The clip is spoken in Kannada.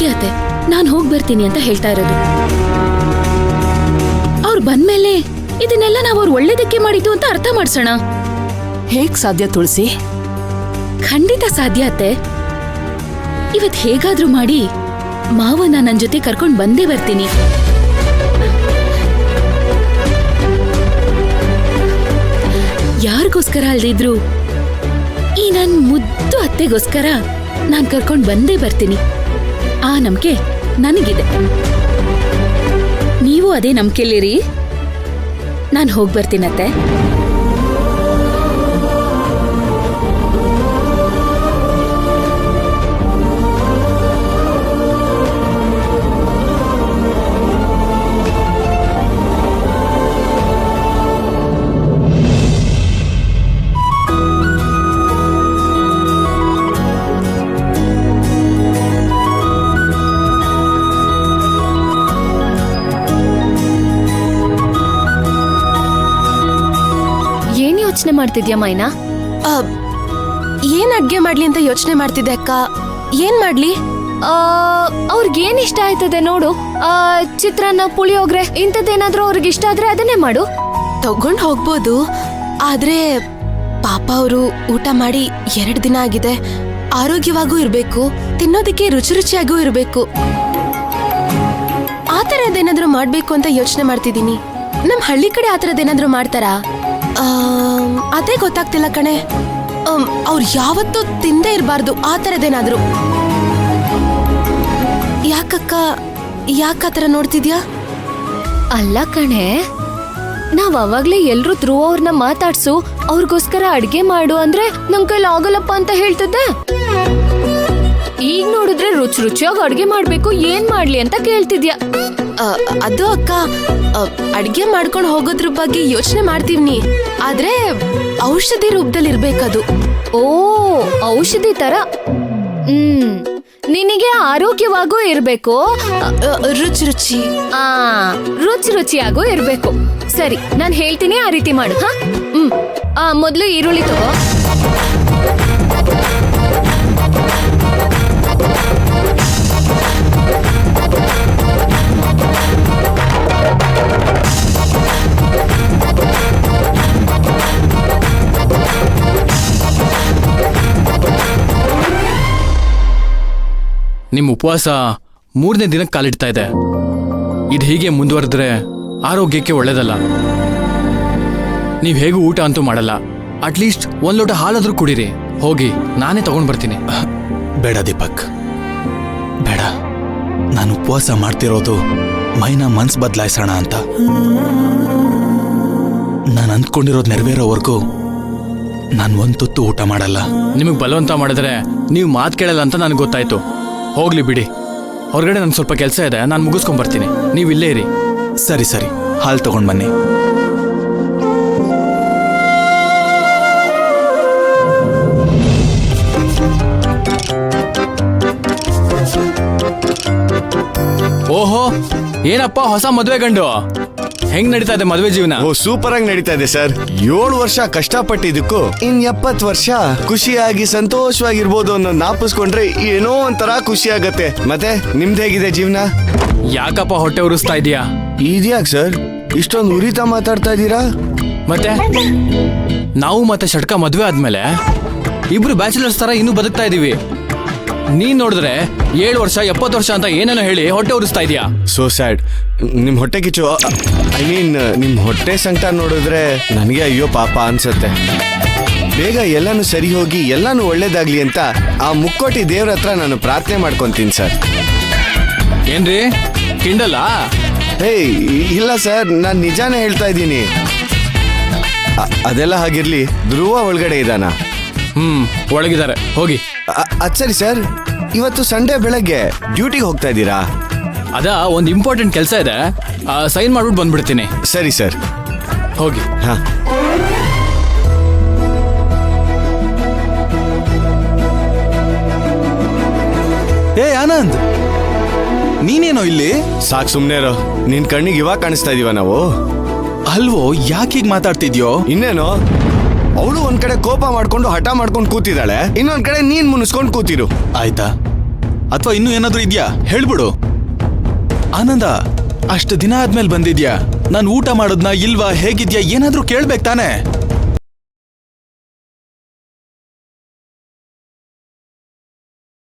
ಅದಕ್ಕೆ ಅತ್ತೆ ನಾನ್ ಹೋಗ್ ಬರ್ತೀನಿ ಅಂತ ಹೇಳ್ತಾ ಇರೋದು. ಅವ್ರು ಬಂದ್ಮೇಲೆ ಇದನ್ನೆಲ್ಲ ನಾವ್ ಅವ್ರು ಒಳ್ಳೇದಕ್ಕೆ ಮಾಡಿದ್ದು ಅಂತ ಅರ್ಥ ಮಾಡ್ಸೋಣ. ಹೇಗ್ ಸಾಧ್ಯ ತುಳಸಿ? ಖಂಡಿತ ಸಾಧ್ಯ ಅತ್ತೆ. ಇವತ್ ಹೇಗಾದ್ರೂ ಮಾಡಿ ಮಾವನ ನನ್ ಜೊತೆ ಕರ್ಕೊಂಡ್ ಬಂದೇ ಬರ್ತೀನಿ. ಯಾರಿಗೋಸ್ಕರ ಅಲ್ದಿದ್ರು ಈ ನನ್ ಮುದ್ದು ಅತ್ತೆಗೋಸ್ಕರ ನಾನ್ ಕರ್ಕೊಂಡ್ ಬಂದೇ ಬರ್ತೀನಿ. ಆ ನಂಬಿಕೆ ನನಗಿದೆ. ನೀವು ಅದೇ ನಂಬಿಕೆಲಿರಿ. ನಾನ್ ಹೋಗ್ ಬರ್ತೀನತ್ತೆ. ಯೋಚನೆ ಮಾಡ್ತಿದ್ಯಾ ಮೈನಾ? ಏನ್ ಅಡ್ಗೆ ಮಾಡ್ಲಿ ಅಂತ ಯೋಚನೆ ಮಾಡ್ತಿದ್ದೆ ಅಕ್ಕ. ಏನ್ ಮಾಡ್ಲಿ? ಅವ್ರಿಗೇನ್ ಇಷ್ಟ ಆಯ್ತದೆ ನೋಡು. ಚಿತ್ರಾನ್ನ, ಪುಳಿಯೋಗ್ರೆ ಇಂಥದ್ದೇನಾದ್ರೂ ಅವ್ರಿಗೆ ಇಷ್ಟ ಆದ್ರೆ ಅದನ್ನೇ ಮಾಡು. ತಗೊಂಡ್ ಹೋಗ್ಬೋದು. ಆದ್ರೆ ಪಾಪ ಅವರು ಊಟ ಮಾಡಿ 2 ದಿನ ಆಗಿದೆ. ಆರೋಗ್ಯವಾಗೂ ಇರ್ಬೇಕು, ತಿನ್ನೋದಕ್ಕೆ ರುಚಿ ರುಚಿಯಾಗೂ ಇರ್ಬೇಕು. ಆ ತರದ್ದೇನಾದ್ರೂ ಮಾಡ್ಬೇಕು ಅಂತ ಯೋಚನೆ ಮಾಡ್ತಿದೀನಿ. ನಮ್ ಹಳ್ಳಿ ಕಡೆ ಆ ತರದ್ದೇನಾದ್ರೂ ಮಾಡ್ತಾರಾ? ಅದೇ ಗೊತ್ತಾಗ್ತಿಲ್ಲ ಕಣೆ. ಅವ್ರು ಯಾವತ್ತೂ ತಿಂದೇ ಇರಬಾರ್ದು ಆ ತರದೇನಾದ್ರು. ಯಾಕಕ್ಕ, ಯಾಕತರ ನೋಡ್ತಿದ್ಯಾ? ಅಲ್ಲ ಕಣೆ, ನಾವ್ ಅವಾಗ್ಲೇ ಎಲ್ರೂ ಧ್ರುವ ಅವ್ರನ್ನ ಮಾತಾಡ್ಸು, ಅವ್ರಿಗೋಸ್ಕರ ಅಡ್ಗೆ ಮಾಡು ಅಂದ್ರೆ ನಮ್ ಕೈಲಿ ಆಗಲ್ಲಪ್ಪ ಅಂತ ಹೇಳ್ತಿದ್ದೆ. ಈಗ ನೋಡಿದ್ರೆ ರುಚಿ ರುಚಿಯಾಗಿ ಅಡ್ಗೆ ಮಾಡ್ಬೇಕು, ಏನ್ ಮಾಡ್ಲಿ ಅಂತ ಕೇಳ್ತಿದ್ಯಾ. ಅದು ಅಕ್ಕ, ಅಡ್ಗೆ ಮಾಡ್ಕೊಂಡು ಹೋಗೋದ್ರ ಬಗ್ಗೆ ಯೋಚನೆ ಮಾಡ್ತೀವ್ನಿ. ಆದ್ರೆ ಔಷಧಿ ರೂಪದಲ್ಲಿ ಇರ್ಬೇಕದು. ಓ, ಔಷಧಿ ತರ. ನಿನಗೆ ಆರೋಗ್ಯವಾಗೂ ಇರ್ಬೇಕು, ರುಚಿ ರುಚಿ ರುಚಿ ರುಚಿಯಾಗೂ ಇರ್ಬೇಕು. ಸರಿ, ನಾನ್ ಹೇಳ್ತೀನಿ, ಆ ರೀತಿ ಮಾಡು. ಮೊದ್ಲು ಈರುಳ್ಳಿ ತಗೋ. ನಿಮ್ಮ ಉಪವಾಸ 3ನೇ ದಿನಕ್ಕೆ ಕಾಲಿಡ್ತಾ ಇದೆ. ಇದು ಹೀಗೆ ಮುಂದುವರೆದ್ರೆ ಆರೋಗ್ಯಕ್ಕೆ ಒಳ್ಳೇದಲ್ಲ. ನೀವು ಹೇಗೂ ಊಟ ಅಂತೂ ಮಾಡಲ್ಲ. ಅಟ್ಲೀಸ್ಟ್ 1 ಲೋಟ ಹಾಲಾದ್ರೂ ಕುಡೀರಿ. ಹೋಗಿ, ನಾನೇ ತಗೊಂಡ್ ಬರ್ತೀನಿ. ಬೇಡ ದೀಪಕ್, ಬೇಡ. ನಾನು ಉಪವಾಸ ಮಾಡ್ತಿರೋದು ಮೈನಾ ಮನ್ಸ್ ಬದಲಾಯಿಸೋಣ ಅಂತ. ನಾನು ಅಂದ್ಕೊಂಡಿರೋದು ನೆರವೇರೋವರೆಗೂ ನಾನು 1 ತುತ್ತು ಊಟ ಮಾಡಲ್ಲ. ನಿಮಗೆ ಬಲವಂತ ಮಾಡಿದ್ರೆ ನೀವು ಮಾತು ಕೇಳಲ್ಲ ಅಂತ ನನಗೆ ಗೊತ್ತಾಯ್ತು. ಹೋಗ್ಲಿ ಬಿಡಿ. ಹೊರಗಡೆ ನನ್ಗೆ ಸ್ವಲ್ಪ ಕೆಲಸ ಇದೆ, ನಾನು ಮುಗಿಸ್ಕೊಂಡ್ ಬರ್ತೀನಿ. ನೀವು ಇಲ್ಲೇ ಇರಿ. ಸರಿ ಸರಿ, ಹಾಲು ತಗೊಂಡ್ ಬನ್ನಿ. ಓಹೋ, ಏನಪ್ಪ ಹೊಸ ಮದ್ವೆ ಗಂಡು, ಹೆಂಗ್ ನಡೀತಾ ಇದೆ ಮದ್ವೆ ಜೀವನ? ಓ, ಸೂಪರ್ ಆಗಿ ನಡೀತಾ ಇದೆ ಸರ್. 7 ವರ್ಷ ಕಷ್ಟಪಟ್ಟಿದ್ದಕ್ಕೂ ಇನ್ 70 ವರ್ಷ ಖುಷಿಯಾಗಿ ಸಂತೋಷವಾಗಿರ್ಬೋದು ಅನ್ನೋ ನಾಪಿಸ್ಕೊಂಡ್ರೆ ಏನೋ ಒಂಥರ ಖುಷಿ ಆಗತ್ತೆ. ಮತ್ತೆ ನಿಮ್ದು ಹೇಗಿದೆ ಜೀವನ? ಯಾಕಪ್ಪ ಹೊಟ್ಟೆ ಉರಿಸ್ತಾ ಇದೀಯಾ? ಇದ್ಯಾಕ್ ಸರ್ ಇಷ್ಟೊಂದು ಉರಿತಾ ಮಾತಾಡ್ತಾ ಇದ್ದೀರಾ? ಮತ್ತೆ ನಾವು ಮತ್ತೆ ಷಟ್ಕ ಮದ್ವೆ ಆದ್ಮೇಲೆ ಇಬ್ರು ಬ್ಯಾಚುಲರ್ಸ್ ತರ ಇನ್ನೂ ಬದುಕ್ತಾ ಇದೀವಿ. ನೀನ್ ನೋಡಿದ್ರೆ 7 ವರ್ಷ 70 ವರ್ಷ ಅಂತ ಏನೇನೋ ಹೇಳಿ ಹೊಟ್ಟೆ ಉರಿಸ್ತಾ ಇದೀಯಾ. So sad. ನಿಮ್ ಹೊಟ್ಟೆ ಕಿಚ್ಚು, ಐ ಮೀನ್ ನಿಮ್ ಹೊಟ್ಟೆ ಸಂಕಟ ನೋಡಿದ್ರೆ ನನಗೆ ಅಯ್ಯೋ ಪಾಪ ಅನ್ಸತ್ತೆ. ಬೇಗ ಎಲ್ಲಾನು ಸರಿ ಹೋಗಿ ಎಲ್ಲಾನು ಒಳ್ಳೇದಾಗ್ಲಿ ಅಂತ ಆ ಮುಕ್ಕೋಟಿ ದೇವ್ರ ಹತ್ರ ನಾನು ಪ್ರಾರ್ಥನೆ ಮಾಡ್ಕೊಂತೀನಿ ಸರ್. ಏನ್ರಿ ಕಿಂಡಲ್ಲ? ಹೇಯ್, ಇಲ್ಲ ಸರ್, ನಾನು ನಿಜಾನೇ ಹೇಳ್ತಾ ಇದ್ದೀನಿ. ಅದೆಲ್ಲ ಹಾಗಿರ್ಲಿ, ಧ್ರುವ ಒಳಗಡೆ ಇದ್ದಾನ? ಒಳಗಿದ್ದಾರೆ, ಹೋಗಿ. ಅದ್ ಸರಿ ಸರ್, ಇವತ್ತು ಸಂಡೇ ಬೆಳಗ್ಗೆ ಡ್ಯೂಟಿಗೆ ಹೋಗ್ತಾ ಇದ್ದೀರಾ? ಅದ ಒಂದು ಇಂಪಾರ್ಟೆಂಟ್ ಕೆಲಸ ಇದೆ, ಸೈನ್ ಮಾಡ್ಬಿಟ್ಟು ಬಂದ್ಬಿಡ್ತೀನಿ. ಸರಿ ಸರ್, ಹೋಗಿ. ಹಾ. ಏ ಆನಂದ್, ನೀನೇನೋ ಇಲ್ಲಿ? ಸಾಕ್ ಸುಮ್ನೆ ಇರೋ. ನಿನ್ ಕಣ್ಣಿಗೆ ಇವಾಗ ಕಾಣಿಸ್ತಾ ಇದೀವ ನಾವು? ಅಲ್ವೋ, ಯಾಕೆ ಹೀಗೆ ಮಾತಾಡ್ತಿದ್ಯೋ? ಇನ್ನೇನು, ಅವಳು ಒಂದ್ ಕಡೆ ಕೋಪ ಮಾಡ್ಕೊಂಡು ಹಠ ಮಾಡ್ಕೊಂಡು ಕೂತಿದ್ದಾಳೆ, ಇನ್ನೊಂದ್ ಕಡೆ ನೀನ್ ಮುನಿಸ್ಕೊಂಡು ಕೂತಿರು. ಆಯ್ತಾ, ಅಥವಾ ಇನ್ನೂ ಏನಾದ್ರೂ ಇದ್ಯಾ ಹೇಳ್ಬಿಡು. ಆನಂದ, ಅಷ್ಟು ದಿನ ಆದ್ಮೇಲೆ ಬಂದಿದ್ಯಾ, ನಾನು ಊಟ ಮಾಡೋದ್ನ ಇಲ್ವಾ, ಹೇಗಿದ್ಯಾ ಏನಾದ್ರೂ ಕೇಳ್ಬೇಕು ತಾನೆ.